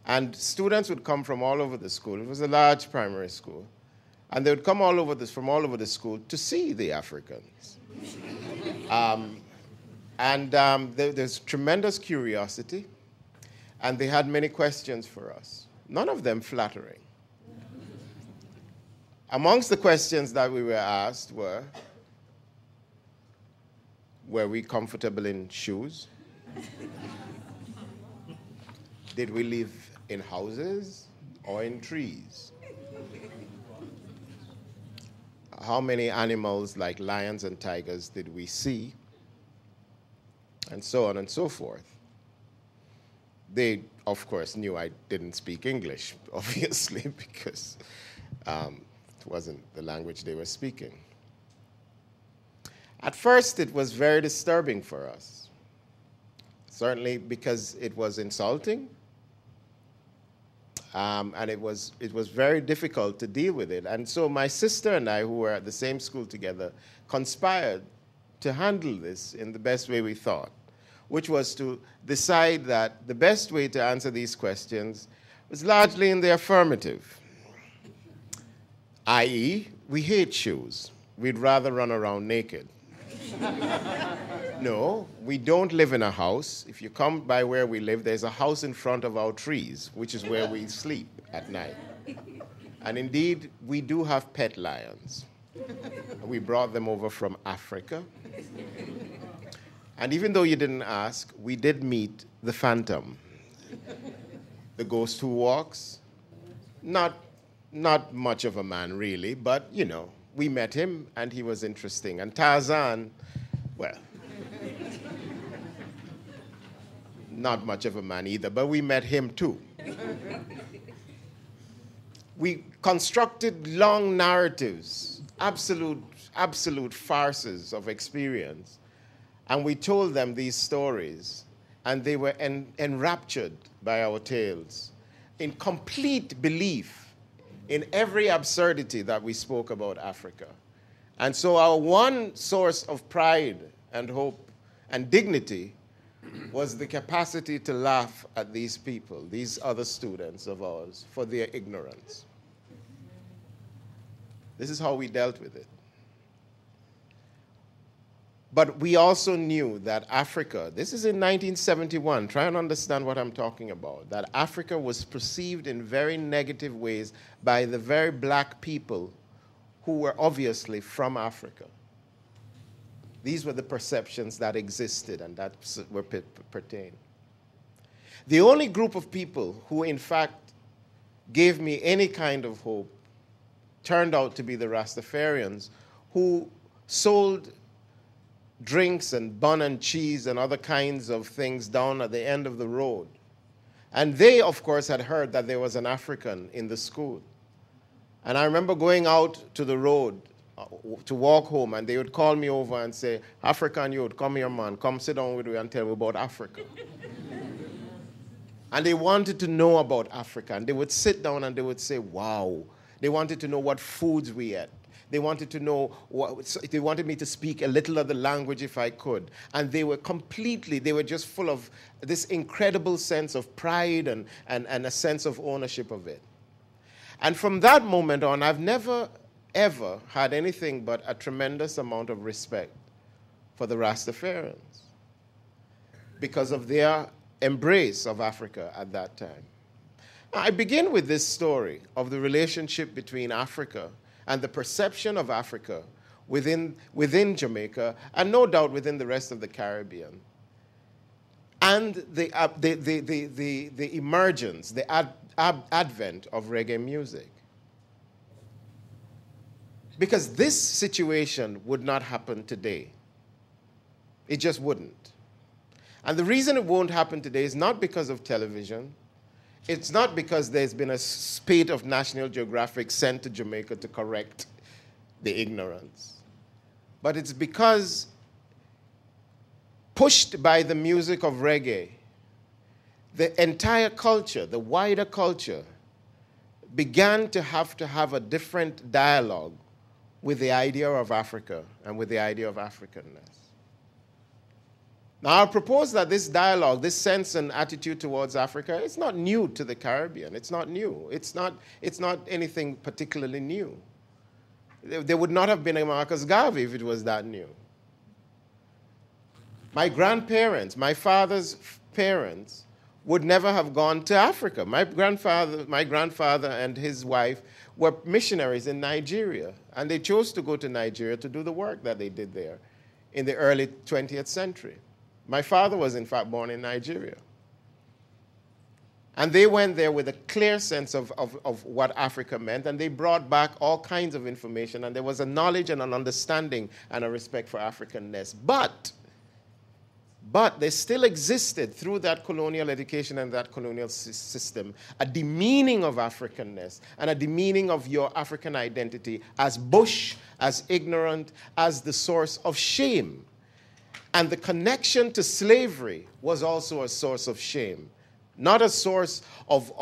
And students would come from all over the school. It was a large primary school. And they would come from all over the school to see the Africans. There's tremendous curiosity, and they had many questions for us, none of them flattering. Amongst the questions that we were asked were we comfortable in shoes? Did we live in houses or in trees? How many animals like lions and tigers did we see? And so on and so forth. They, of course, knew I didn't speak English, obviously, because it wasn't the language they were speaking. At first, it was very disturbing for us, certainly because it was insulting, and it was very difficult to deal with it. And so my sister and I, who were at the same school together, conspired to handle this in the best way we thought, which was to decide that the best way to answer these questions was largely in the affirmative, i.e., we hate shoes. We'd rather run around naked. No, we don't live in a house. If you come by where we live, there's a house in front of our trees, which is where we sleep at night. And indeed, we do have pet lions. We brought them over from Africa. And even though you didn't ask, we did meet the Phantom, the ghost who walks. Not much of a man, really, but, you know, we met him, and he was interesting. And Tarzan, well, not much of a man either, but we met him too. We constructed long narratives, absolute farces of experience, and we told them these stories, and they were enraptured by our tales, in complete belief in every absurdity that we spoke about Africa. And so our one source of pride and hope and dignity was the capacity to laugh at these people, these other students of ours, for their ignorance. This is how we dealt with it. But we also knew that Africa, this is in 1971, try and understand what I'm talking about, that Africa was perceived in very negative ways by the very black people who were obviously from Africa. These were the perceptions that existed and that were pertained. The only group of people who, in fact, gave me any kind of hope turned out to be the Rastafarians, who sold drinks and bun and cheese and other kinds of things down at the end of the road. And they, of course, had heard that there was an African in the school. And I remember going out to the road to walk home, and they would call me over and say, "African youth, come here, man, come sit down with me and tell me about Africa." And they wanted to know about Africa, and they would sit down and they would say, wow. They wanted to know what foods we ate. They wanted to know, they wanted me to speak a little of the language if I could. And they were just full of this incredible sense of pride and a sense of ownership of it. And from that moment on, I've never, ever had anything but a tremendous amount of respect for the Rastafarians because of their embrace of Africa at that time. I begin with this story of the relationship between Africa and the perception of Africa within Jamaica, and no doubt within the rest of the Caribbean, and the emergence, the advent of reggae music. Because this situation would not happen today. It just wouldn't. And the reason it won't happen today is not because of television. It's not because there's been a spate of National Geographic sent to Jamaica to correct the ignorance. But it's because, pushed by the music of reggae, the entire culture, the wider culture, began to have a different dialogue with the idea of Africa and with the idea of Africanness. Now, I propose that this dialogue, this sense and attitude towards Africa, it's not new to the Caribbean. It's not new. It's not anything particularly new. There would not have been a Marcus Garvey if it was that new. My grandparents, my father's parents, would never have gone to Africa. My grandfather and his wife were missionaries in Nigeria, and they chose to go to Nigeria to do the work that they did there in the early 20th century. My father was, in fact, born in Nigeria. And they went there with a clear sense of what Africa meant, and they brought back all kinds of information, and there was a knowledge and an understanding and a respect for Africanness. But there still existed through that colonial education and that colonial system a demeaning of Africanness and a demeaning of your African identity as bush, as ignorant, as the source of shame. And the connection to slavery was also a source of shame, not a source of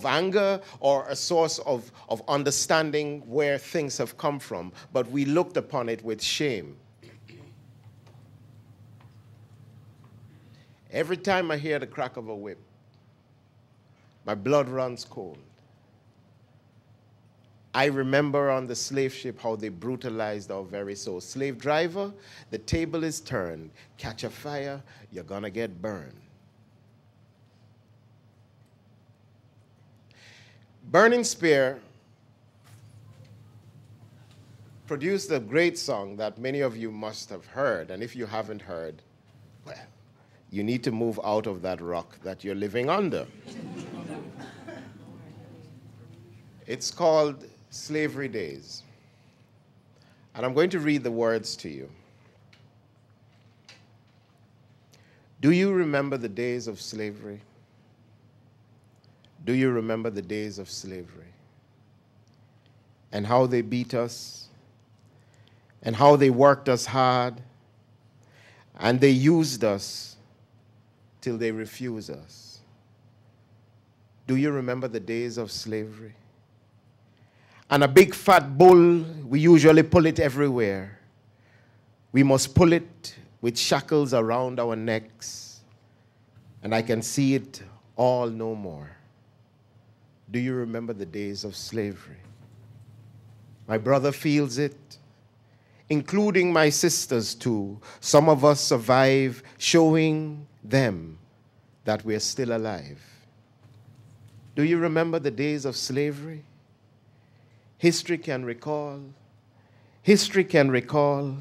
anger or a source of understanding where things have come from, but we looked upon it with shame. Every time I hear the crack of a whip, my blood runs cold. I remember on the slave ship how they brutalized our very soul. Slave driver, the table is turned. Catch a fire, you're gonna get burned. Burning Spear produced a great song that many of you must have heard, and if you haven't heard, well, you need to move out of that rock that you're living under. It's called Slavery Days. And I'm going to read the words to you. Do you remember the days of slavery? Do you remember the days of slavery? And how they beat us, and how they worked us hard, and they used us till they refuse us. Do you remember the days of slavery? And a big fat bull, we usually pull it everywhere. We must pull it with shackles around our necks, and I can see it all no more. Do you remember the days of slavery? My brother feels it, including my sisters too. Some of us survive, showing them that we're still alive. Do you remember the days of slavery? History can recall. History can recall.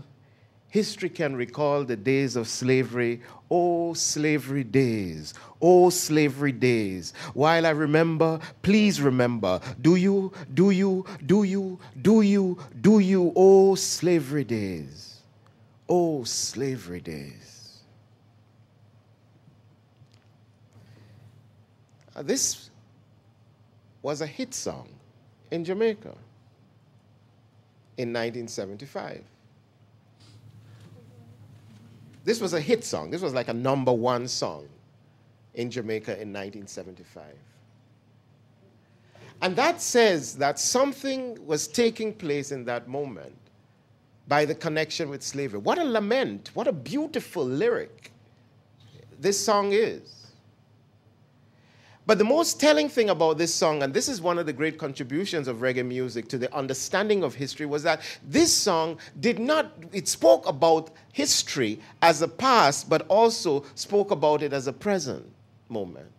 History can recall the days of slavery. Oh, slavery days. Oh, slavery days. While I remember, please remember. Do you, oh, slavery days. Oh, slavery days. This was a hit song in Jamaica in 1975. This was a hit song. This was like a #1 song in Jamaica in 1975. And that says that something was taking place in that moment by the connection with slavery. What a lament, what a beautiful lyric this song is. But the most telling thing about this song, and this is one of the great contributions of reggae music to the understanding of history, was that this song it spoke about history as a past, but also spoke about it as a present moment.